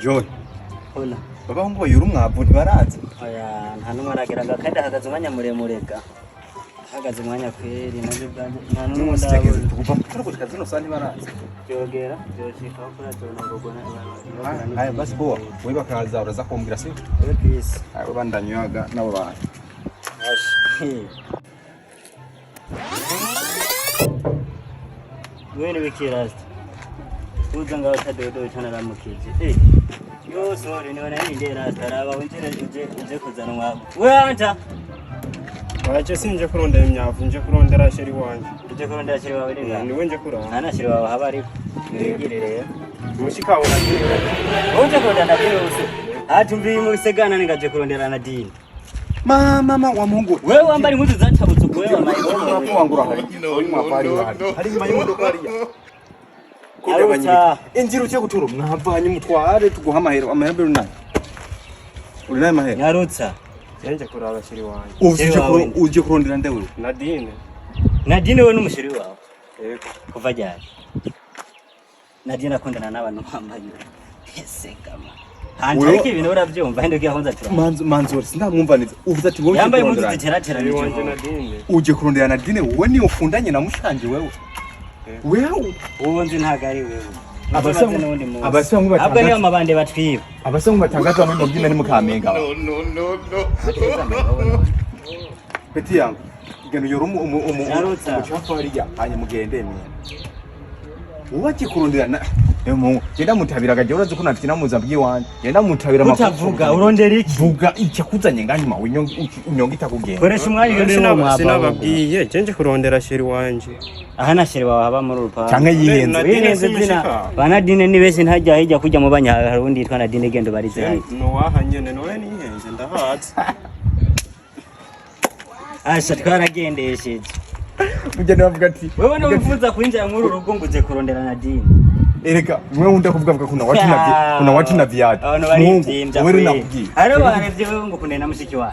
Joy. Hola. Baba ngo yuri umwavu ntibaraza. Oya nta numwe arageraga kandi ahagaze umwanya muremurega. Ahagaze umwanya kweri navyo bwanje nta numwe ndabona. Tukuva mu kazi no sani baraza. Yogera yoshika kuri atona ngogona. Aya basi bo we bakaza uraza kumbwira se. Peace. Abo bandanywaga nabo bana. Ashi. Wewe wikirasta. Uza ngaho tadodo cyane ramukije. Yo sorry ni wana ndera taraba winjira uje kuzana mwavu. We Hanta. Waje sinje kurondera imyavu nje kurondera sheri wanje. Uje kurondera sheri wawe ninga. Ni wenje kurondera. Hana sheri wawe haba ari. Ngirire. Mushika wona ngirire. Uje kurondera Nadine use. Ati mbi mu segana ningaje kurondera Nadine. Mama wa Mungu. Wewe wambari impuzu zacabutse wewe wambaye. Wangura hari nyuma y'imodoka hariya. Arutsa. Injira ucye guturo mwavanye mutware tuguha amahero nani. Uri naye mahero. Narutsa. Nje kuraba sheri wanje. Uje kurondera ndewe. Nadine. Nadine we n'umushiri wawe. Yego. Kuva ryari? Nadine akundana n'abantu bambaye. Ese kama. Hanta ariko ibintu uravyumva hende kiyahonza tura. Manzori sindamwumva neza. Uvuze ati wowe yambaye impuzu ziteratera Sheri wanje Nadine. uje kurondera Nadine wowe ni ukundanye na mushanje wewe. Wewe ubu nzi ntago ari wewe. Abasanga batanga. Abwo niyo mabande batwiba. Abasanga batangazwa muri mbyina ni mukamenge aba. No. Peti yangu. Igano yoro umucafu hariya hanye mugende mwe. Uwaje kurondera na Emu, genda mutabiraga je urazi ko nafite namuza byiwanje. Genda mutabira makuru. Utavuga urondera iki? Vuga icyakuzanye nganyuma inyonga itakugenda. Koresha umwanya rero mwaba. Sinababwiye nje kurondera sheri wanje. Aha na sheri wawe haba muri urupa. Canke yihenze zina. Banadine ni bese ntajya hijya kujya mu banya harundi yitwa Nadine gendo barize hayi. No wahanyene nowe ni yihenze ndahatse. Asha twaragendesheje. Mugende bavuga ati wewe no mvuza kwinjira muri urugo nguze kurondera Nadine. Erega mwe unda kuvuga kuna wati na viatu. Wewe nakubwiye. Ari barevye wewe ngo kunena mushiki wawe.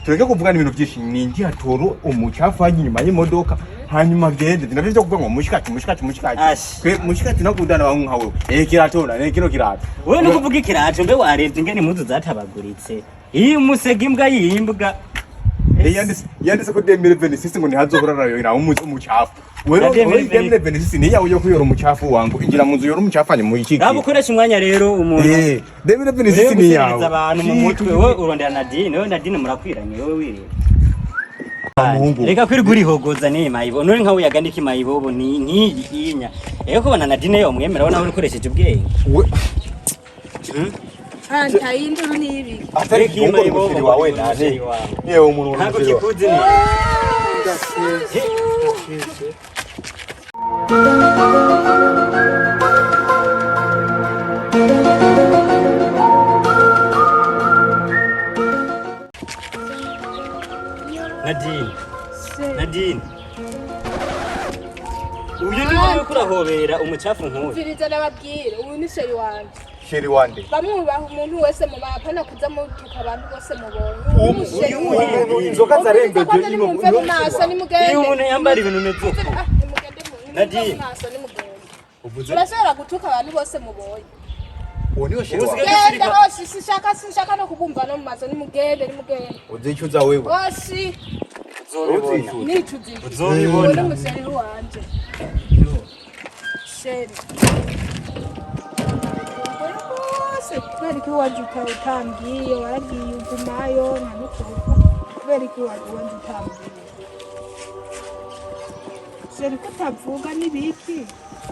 Tureke kuvuga ibintu byinshi ningi atoro umucafu haje nyuma y'imodoka hanyuma gende ndavye byo kuvuga ngo mushikati. Kwe mushikati nakundana bangu nkawe. Kiratora kino kirato. Wewe no kuvuga ikirato mbe warevye ngene impuzu zatabaguritse. Iyi musega imbwa yimbwa. Yandise ko 2026 ngo ntihazobura rayo ira umucafu. Wewe 2026 ni yawe yo kuyora umucafu wangu injira mu nzu yora umucafu anye mu ikiki. Rabo koresha umwanya rero umuntu. 2026 ni yawe. Abantu mu mutwe wewe urondera Nadine, wewe Nadine murakwiranye wewe wirira. Reka kwiri guri hogoza ni mayibo. Nuri nkawe yagandika mayibo ni nkiyinya. Eko bana Nadine yo mwemera wana uri koresheje ubwenge. Hanta induru nibi. Atari mayibo wawe nane. Yewe umuntu ntago kikuzi ni. Nadine. Uyu ni wowe kurahobera umucafu nk'uyu. Viriza nababwire uyu ni sheri wanje. Sheri wande. Bamwubaha umuntu wese mu bapana kuza mu tukabantu bose mubonye. Uyu inzoka zarengeje ino nasa ni mugende. Iyo umuntu yambara ibintu nezo. Nadine. Urashobora gutuka abantu bose mubonye. Uwo niwe sheri wande. Genda hose sinshaka no kubumva no mumaso ni mugende. Uzicuza wewe. Hose. Nicuzi. Uzobibona. Ni museri wanje. Sheri. Kubera ko waje utangiye waragiye ugumayo ntanukuruka kubera ko waje utangiye Sheri ko utavuga n'ibiki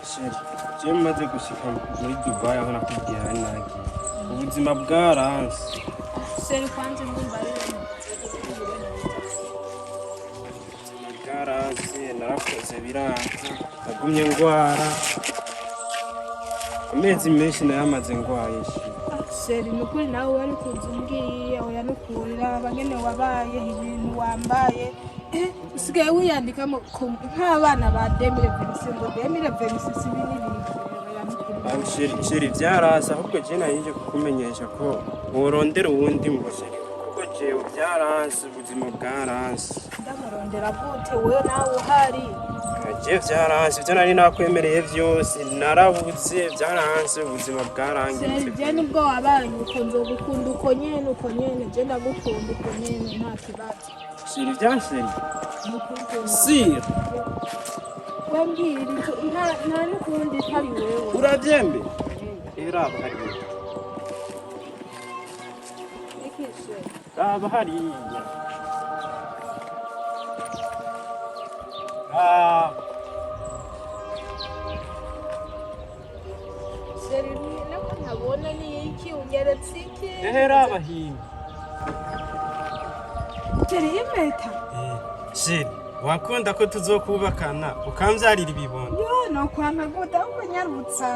Sheri je maze gushika muri Dubai aho nakubwiye hari nagiye ubuzima bwaranse Sheri kwanje ndumva rero bwaranse narakoze biranka nagumye ngwara amezi menshi nayamaze ngwaye Sheri nukuri nawe wari kuza umbwiye aho yanukurira abangene wabaye ibintu wambaye usigaye wiyandika nk'abana ba 2026 ngo 2026 ibintu Sheri byarasa ahubwo je nayije kukumenyesha ko worondera uwundi mu Sheri kuko je byarasa ubuzima bwaranse ndamurondera gute wewe nawe uhari Je vyaranse ivyo nari nakwemereye vyose narabuze vyaranse ubuzima bwarangiye je nubwo wabaye uko nzogukunda uko nyene je ndagukunda uko nyene nta kibazo shira ivyanseri sir wambwira nta n'ukundi utari wewe uravyembe eraba hariya ikishe raba hariya Serimine ko ntabona ni iki ugeretse iki raba hino teriye impeta shira wakunda ko tuzokubakana ukamvyarira ibibondo yo no kwanga gute ahubwo nyarutsa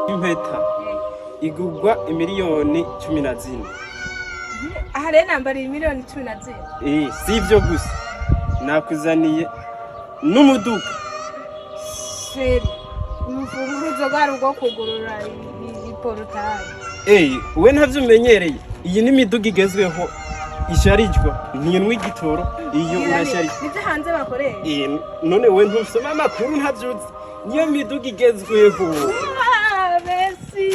impeta igugwa imiliyoni 14 aha rero nambariye miliyoni 10 sivyo gusa nakuzaniye n'umuduga seri urufunguzo rwari rwo kugurura iporutayi we ntavyumenyereye iyi ni imiduga igezweho isharijwa ntinywa igitoro iyo urasharije nivyo hanze bakoresha none we ntusoma amakuru ntavyuzi niyo miduga igezweho Messi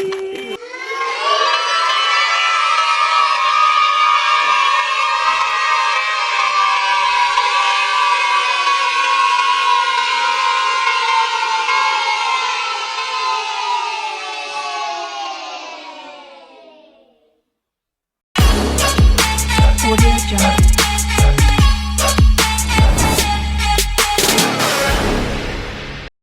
Audio Jungle.